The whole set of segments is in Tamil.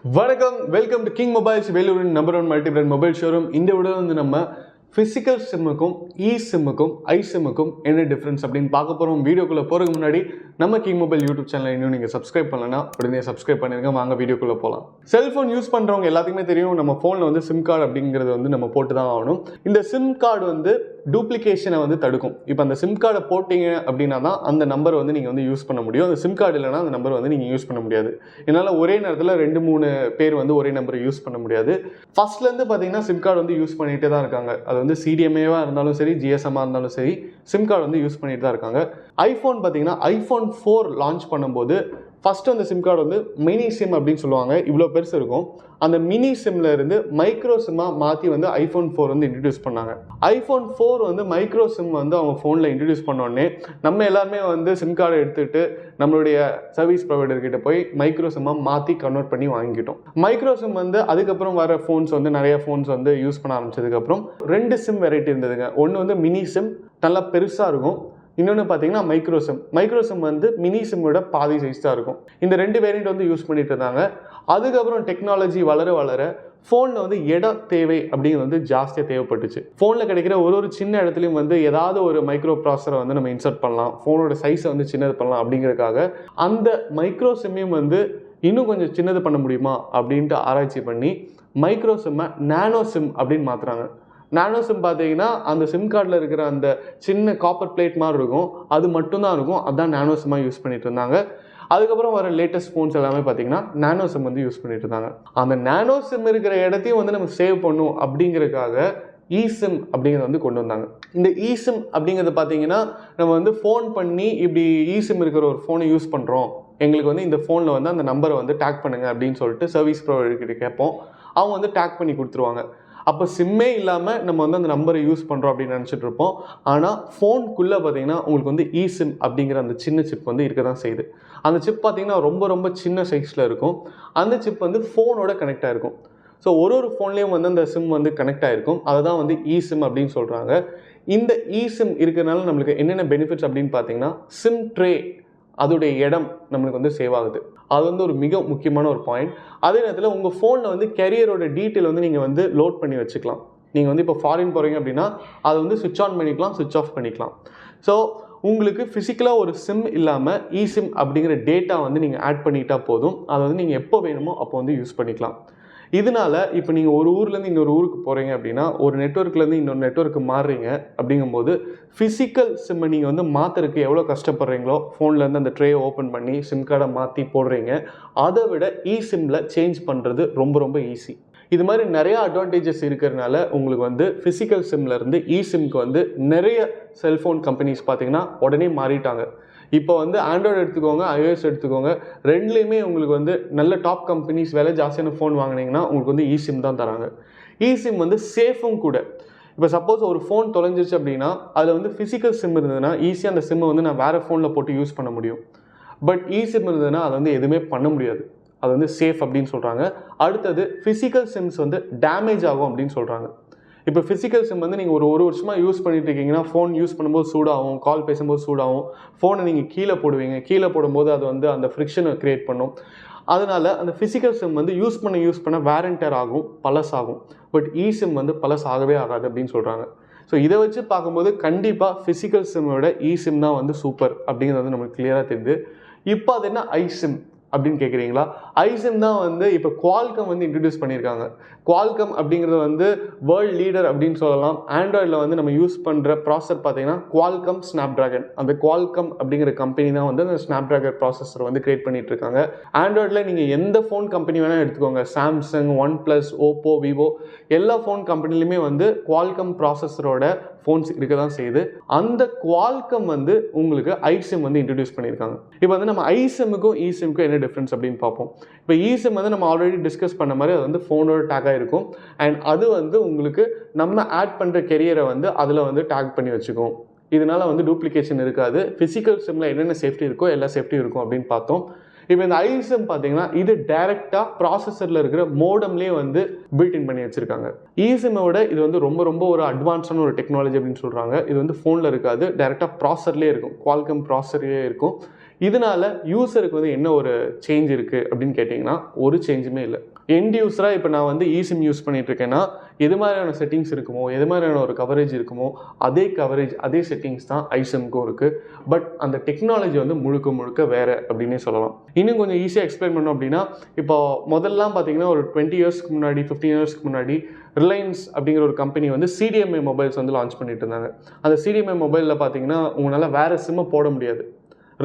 வணக்கம், வெல்கம் டு கிங் மொபைல்ஸ், வேலூரின் number 1 multi brand mobile showroom. இந்த விட வந்து நம்ம ஃபிசிக்கல் சிம்முக்கும் இசிம்முக்கும் ஐசிம்முக்கும் என்ன டிஃப்ரென்ஸ் அப்படின்னு பார்க்க போகிறோம். வீடியோக்குள்ளே போகிறதுக்கு முன்னாடி நம்ம கிங் மொபைல் யூடியூப் சேனலை இன்னும் நீங்கள் சப்ஸ்கிரைப் பண்ணலன்னா உடனே சப்ஸ்கிரைப் பண்ணிருங்க. வாங்க வீடியோக்குள்ளே போகலாம். செல்ஃபோன் யூஸ் பண்ணுறவங்க எல்லாத்துக்குமே தெரியும், நம்ம ஃபோனில் வந்து சிம் கார்டு அப்படிங்கிறது வந்து நம்ம போட்டு தான் ஆகணும். இந்த சிம் கார்டு வந்து டூப்ளிகேஷனை வந்து தடுக்கும். இப்போ அந்த சிம் கார்டை போட்டிங்க அப்படின்னா தான் அந்த நம்பரை வந்து நீங்கள் வந்து யூஸ் பண்ண முடியும். அந்த சிம் கார்டு இல்லைனா அந்த நம்பர் வந்து நீங்கள் யூஸ் பண்ண முடியாது. என்னால் ஒரே நேரத்தில் 2-3 பேர் வந்து ஒரே நம்பரை யூஸ் பண்ண முடியாது. ஃபர்ஸ்ட்லேருந்து பார்த்தீங்கன்னா சிம் கார்டு வந்து யூஸ் பண்ணிகிட்டே தான் இருக்காங்க. அது வந்து சிடிஎம்ஏவாக இருந்தாலும் சரி, ஜிஎஸ்எம்மாக இருந்தாலும் சரி, சிம் கார்டு வந்து யூஸ் பண்ணிட்டு தான் இருக்காங்க. ஐஃபோன் பார்த்தீங்கன்னா ஐஃபோன் 4 லான்ச் பண்ணும்போது ஃபஸ்ட்டு அந்த சிம் கார்டு வந்து மினி சிம் அப்படின்னு சொல்லுவாங்க. இவ்வளோ பெருசு இருக்கும். அந்த மினி சிம்ல இருந்து மைக்ரோ சிம்மாக மாற்றி வந்து ஐஃபோன் 4 வந்து இன்ட்ரடியூஸ் பண்ணாங்க. ஐஃபோன் 4 வந்து மைக்ரோ சிம் வந்து அவங்க ஃபோனில் இன்ட்ரடியூஸ் பண்ணோடனே நம்ம எல்லாருமே வந்து சிம் கார்டை எடுத்துகிட்டு நம்மளுடைய சர்வீஸ் ப்ரொவைடர்கிட்ட போய் மைக்ரோ சிம்மாக மாற்றி கன்வெர்ட் பண்ணி வாங்கிட்டோம். மைக்ரோ சிம் வந்து அதுக்கப்புறம் வர ஃபோன்ஸ் வந்து நிறைய ஃபோன்ஸ் வந்து யூஸ் பண்ண ஆரம்பிச்சதுக்கப்புறம் 2 சிம் வெரைட்டி இருந்ததுங்க. ஒன்று வந்து மினி சிம், நல்லா பெருசாக இருக்கும். இன்னொன்று பார்த்தீங்கன்னா மைக்ரோ சிம் வந்து மினி சிம்மோட பாதி சைஸ் தான் இருக்கும். இந்த 2 வேரியண்ட் வந்து யூஸ் பண்ணிட்டு இருந்தாங்க. அதுக்கப்புறம் டெக்னாலஜி வளர வளர ஃபோனில் வந்து இடம் தேவை அப்படிங்கிறது வந்து ஜாஸ்தியாக தேவைப்பட்டுச்சு. ஃபோனில் கிடைக்கிற ஒரு சின்ன இடத்துலையும் வந்து ஏதாவது ஒரு மைக்ரோ ப்ராசரை வந்து நம்ம இன்சர்ட் பண்ணலாம், ஃபோனோட சைஸை வந்து சின்னது பண்ணலாம். அப்படிங்கிறதுக்காக அந்த மைக்ரோ சிம்மையும் வந்து இன்னும் கொஞ்சம் சின்னது பண்ண முடியுமா அப்படின்ட்டு ஆராய்ச்சி பண்ணி மைக்ரோ சிம்மை நானோ சிம் அப்படின்னு மாற்றுறாங்க. நானோ சிம் பார்த்தீங்கன்னா அந்த சிம் கார்டில் இருக்கிற அந்த சின்ன காப்பர் பிளேட் மாதிரி இருக்கும், அது மட்டும்தான் இருக்கும். அதுதான் நானோ சிம்மாக யூஸ் பண்ணிட்டு இருந்தாங்க. அதுக்கப்புறம் வர லேட்டஸ்ட் ஃபோன்ஸ் எல்லாமே பார்த்தீங்கன்னா நானோ சிம் வந்து யூஸ் பண்ணிட்டு இருந்தாங்க. அந்த நானோ சிம் இருக்கிற இடத்தையும் வந்து நம்ம சேவ் பண்ணும் அப்படிங்கிறதுக்காக eSIM அப்படிங்கிறத வந்து கொண்டு வந்தாங்க. இந்த eSIM அப்படிங்கிறது பார்த்தீங்கன்னா நம்ம வந்து ஃபோன் பண்ணி இப்படி eSIM இருக்கிற ஒரு ஃபோனை யூஸ் பண்ணுறோம், எங்களுக்கு வந்து இந்த ஃபோனில் வந்து அந்த நம்பரை வந்து டேக் பண்ணுங்க அப்படின்னு சொல்லிட்டு சர்வீஸ் ப்ரொவைடர்கிட்ட கேட்போம். அவங்க வந்து டேக் பண்ணி கொடுத்துருவாங்க. அப்போ சிம்மே இல்லாமல் நம்ம வந்து அந்த நம்பரை யூஸ் பண்ணுறோம் அப்படின்னு நினச்சிட்டு இருப்போம். ஆனால் ஃபோனுக்குள்ளே பார்த்தீங்கன்னா உங்களுக்கு வந்து eSIM அப்படிங்கிற அந்த சின்ன சிப் வந்து இருக்க தான் செய்யுது. அந்த சிப் பார்த்தீங்கன்னா ரொம்ப ரொம்ப சின்ன சைஸில் இருக்கும். அந்த சிப் வந்து ஃபோனோட கனெக்ட் ஆகிருக்கும். ஸோ ஒரு ஃபோன்லேயும் வந்து அந்த சிம் வந்து கனெக்ட் ஆகிருக்கும். அதை தான் வந்து eSIM அப்படின்னு சொல்கிறாங்க. இந்த eSIM இருக்கிறனால நம்மளுக்கு என்னென்ன பெனிஃபிட்ஸ் அப்படின்னு பார்த்தீங்கன்னா, சிம் ட்ரே அதோடைய இடம் நம்மளுக்கு வந்து சேவ் ஆகுது. அது வந்து ஒரு மிக முக்கியமான ஒரு பாயிண்ட். அதே நேரத்தில் உங்கள் ஃபோனில் வந்து கேரியரோட டீட்டெயில் வந்து நீங்கள் வந்து லோட் பண்ணி வச்சுக்கலாம். நீங்கள் வந்து இப்போ ஃபாரின் போகிறீங்க அப்படின்னா அதை வந்து சுவிட்ச் ஆன் பண்ணிக்கலாம், சுவிட்ச் ஆஃப் பண்ணிக்கலாம். ஸோ உங்களுக்கு ஃபிசிக்கலாக ஒரு சிம் இல்லாமல் eSIM அப்படிங்கிற டேட்டா வந்து நீங்கள் ஆட் பண்ணிட்டா போதும். அதை வந்து நீங்கள் எப்போ வேணுமோ அப்போ வந்து யூஸ் பண்ணிக்கலாம். இதனால இப்போ நீங்கள் ஒரு ஊர்லேருந்து இன்னொரு ஊருக்கு போகிறீங்க அப்படின்னா, ஒரு நெட்வொர்க்லேருந்து இன்னொரு நெட்வொர்க்கு மாறுறீங்க அப்படிங்கும்போது ஃபிசிக்கல் சிம்மை நீங்கள் வந்து மாற்றுறதுக்கு எவ்வளோ கஷ்டப்படுறீங்களோ, ஃபோன்லேருந்து அந்த ட்ரே ஓப்பன் பண்ணி சிம் கார்டை மாற்றி போடுறீங்க, அதை விட eSIMல சேஞ்ச் பண்ணுறது ரொம்ப ரொம்ப ஈஸி. இது மாதிரி நிறைய அட்வான்டேஜஸ் இருக்கிறதுனால உங்களுக்கு வந்து ஃபிசிக்கல் சிம்லேருந்து eSIMக்கு வந்து நிறைய செல்ஃபோன் கம்பெனிஸ் பார்த்தீங்கன்னா உடனே மாறிட்டாங்க. இப்போ வந்து ஆண்ட்ராய்டு எடுத்துக்கோங்க, iOS எடுத்துக்கோங்க, ரெண்டுலேயுமே உங்களுக்கு வந்து நல்ல டாப் கம்பெனிஸ் விலை ஜாஸ்தியான ஃபோன் வாங்கினீங்கன்னா உங்களுக்கு வந்து eSIM தான் தராங்க. eSIM வந்து சேஃபும் கூட. இப்போ சப்போஸ் ஒரு ஃபோன் தொலைஞ்சிருச்சு அப்படின்னா அதில் வந்து ஃபிசிக்கல் சிம் இருந்ததுன்னா ஈஸியாக அந்த சிம்மை வந்து நான் வேறு ஃபோனில் போட்டு யூஸ் பண்ண முடியும். பட் eSIM இருந்ததுன்னா அதை வந்து எதுவுமே பண்ண முடியாது. அது வந்து சேஃப் அப்படின்னு சொல்கிறாங்க. அடுத்தது ஃபிசிக்கல் சிம்ஸ் வந்து டேமேஜ் ஆகும் அப்படின்னு சொல்கிறாங்க. இப்போ ஃபிசிக்கல் சிம் வந்து நீங்கள் ஒரு வருஷமாக யூஸ் பண்ணிட்டு இருக்கீங்கன்னா, ஃபோன் யூஸ் பண்ணும்போது சூடாகும், கால் பேசும்போது சூடாகும், ஃபோனை நீங்கள் கீழே போடுவீங்க, கீழே போடும்போது அது வந்து அந்த ஃப்ரிக்ஷனை க்ரியேட் பண்ணும். அதனால் அந்த ஃபிசிக்கல் சிம் வந்து யூஸ் பண்ண வேர் அண்ட் டேர் ஆகும், பழசாகும். பட் eSIM வந்து பழசாகவே ஆகாது அப்படின்னு சொல்கிறாங்க. ஸோ இதை வச்சு பார்க்கும்போது கண்டிப்பாக ஃபிசிக்கல் சிம்மோட eSIM தான் வந்து சூப்பர் அப்படிங்கிறது வந்து நமக்கு கிளியராக தெரியுது. இப்போ அது என்ன iSIM அப்படின்னு கேட்குறீங்களா? iSIM தான் வந்து இப்போ Qualcomm வந்து இன்ட்ரடியூஸ் பண்ணியிருக்காங்க. Qualcomm அப்படிங்கிறது வந்து வேர்ல்ட் லீடர் அப்படின்னு சொல்லலாம். ஆண்ட்ராய்டில் வந்து நம்ம யூஸ் பண்ணுற ப்ராசஸர் பார்த்தீங்கன்னா Qualcomm Snapdragon. அந்த Qualcomm அப்படிங்கிற கம்பெனி தான் வந்து அந்த Snapdragon ப்ராசஸர் வந்து கிரியேட் பண்ணிட்டு இருக்காங்க. ஆண்ட்ராய்டில் நீங்கள் எந்த ஃபோன் கம்பெனி வேணால் எடுத்துக்கோங்க, சாம்சங், OnePlus, ஓப்போ, விவோ, எல்லா ஃபோன் கம்பெனிலையுமே வந்து Qualcomm ப்ராசஸரோட ஃபோன்ஸ் இருக்க தான் செய்யுது. அந்த Qualcomm வந்து உங்களுக்கு iSIM வந்து இன்ட்ரடியூஸ் பண்ணியிருக்காங்க. இப்போ வந்து நம்ம iSIMக்கும் eSIMக்கும் என்ன டிஃப்ரென்ஸ் அப்படின்னு பார்ப்போம். இப்போ eSIM வந்து நம்ம ஆல்ரெடி டிஸ்கஸ் பண்ண மாதிரி அது வந்து ஃபோனோட டேக்காக இருக்கும். அண்ட் அது வந்து உங்களுக்கு நம்ம ஆட் பண்ணுற கெரியரை வந்து அதில் வந்து டேக் பண்ணி வச்சுக்கும். இதனால வந்து டூப்ளிகேஷன் இருக்காது. ஃபிசிக்கல் சிம்மில் என்னென்ன சேஃப்டி இருக்கோ எல்லா சேஃப்டியும் இருக்கும் அப்படின்னு பார்த்தோம். இப்போ இந்த iSIM பார்த்தீங்கன்னா இது டைரெக்டாக ப்ராசஸரில் இருக்கிற மோடம்லேயே வந்து பில்ட் இன் பண்ணி வச்சுருக்காங்க. eSIMோட இது வந்து ரொம்ப ரொம்ப ஒரு அட்வான்ஸான ஒரு டெக்னாலஜி அப்படின்னு சொல்கிறாங்க. இது வந்து ஃபோனில் இருக்காது, டைரெக்டாக ப்ராசஸர்லேயே இருக்கும், Qualcomm ப்ராசஸர்லேயே இருக்கும். இதனால யூசருக்கு வந்து என்ன ஒரு சேஞ்ச் இருக்குது அப்படின்னு கேட்டிங்கன்னா ஒரு சேஞ்சுமே இல்லை. எண்ட் யூஸராக இப்போ நான் வந்து eSIM யூஸ் பண்ணிட்டு இருக்கேன்னா எது மாதிரியான செட்டிங்ஸ் இருக்குமோ எது மாதிரியான ஒரு கவரேஜ் இருக்குமோ அதே கவரேஜ் அதே செட்டிங்ஸ் தான் iSIMக்கும் இருக்குது. பட் அந்த டெக்னாலஜி வந்து முழுக்க முழுக்க வேறு அப்படின்னே சொல்லலாம். இன்னும் கொஞ்சம் ஈஸியாக எக்ஸ்பிளைன் பண்ணோம் அப்படின்னா இப்போ முதல்லாம் பார்த்தீங்கன்னா ஒரு 20 இயர்ஸ்க்கு முன்னாடி 15 இயர்ஸ்க்கு முன்னாடி ரிலையன்ஸ் அப்படிங்கிற ஒரு கம்பெனி வந்து CDMA மொபைல்ஸ் வந்து லான்ச் பண்ணிட்டு இருந்தாங்க. அந்த CDMA மொபைலில் பார்த்தீங்கன்னா உங்களால் வேறு சிம்மை போட முடியாது,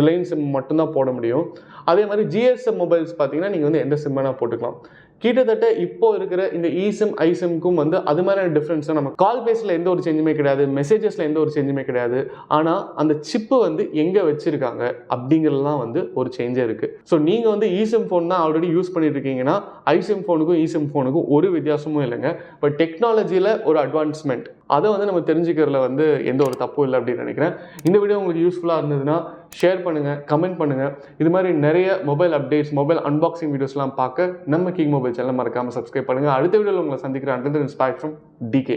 ரிலையன்ஸ் சிம் மட்டும்தான் போட முடியும். அதே மாதிரி GSM மொபைல்ஸ் பார்த்தீங்கன்னா நீங்கள் வந்து எந்த சிம் வேணால் போட்டுக்கலாம். கிட்டத்தட்ட இப்போ இருக்கிற இந்த eSIM iSIMக்கும் வந்து அது மாதிரியான டிஃப்ரென்ஸ் நம்ம கால் பேஸில் எந்த ஒரு சேஞ்சுமே கிடையாது, மெசேஜஸில் எந்த ஒரு சேஞ்சுமே கிடையாது. ஆனால் அந்த சிப்பு வந்து எங்கே வச்சுருக்காங்க அப்படிங்கிறதுலாம் வந்து ஒரு சேஞ்சே இருக்குது. ஸோ நீங்கள் வந்து eSIM ஃபோன் தான் ஆல்ரெடி யூஸ் பண்ணிட்டு இருக்கீங்கன்னா iSIM ஃபோனுக்கும் eSIM ஃபோனுக்கும் ஒரு வித்தியாசமும் இல்லைங்க. பட் டெக்னாலஜியில் ஒரு அட்வான்ஸ்மெண்ட் அதை வந்து நம்ம தெரிஞ்சுக்கிறதுல வந்து எந்த ஒரு தப்பும் இல்லை அப்படின்னு நினைக்கிறேன். இந்த வீடியோ உங்களுக்கு யூஸ்ஃபுல்லாக இருந்ததுன்னா ஷேர் பண்ணுங்கள், கமெண்ட் பண்ணுங்கள். இது மாதிரி நிறைய மொபைல் அப்டேட்ஸ், மொபைல் அன்பாக்சிங் வீடியோஸ்லாம் பார்க்க நம்ம கிங் மொபைல் சேனலை மறக்காமல் சப்ஸ்கிரைப் பண்ணுங்கள். அடுத்த வீடியோவில் உங்களை சந்திக்கிறேன். Until then, it's bye from DK.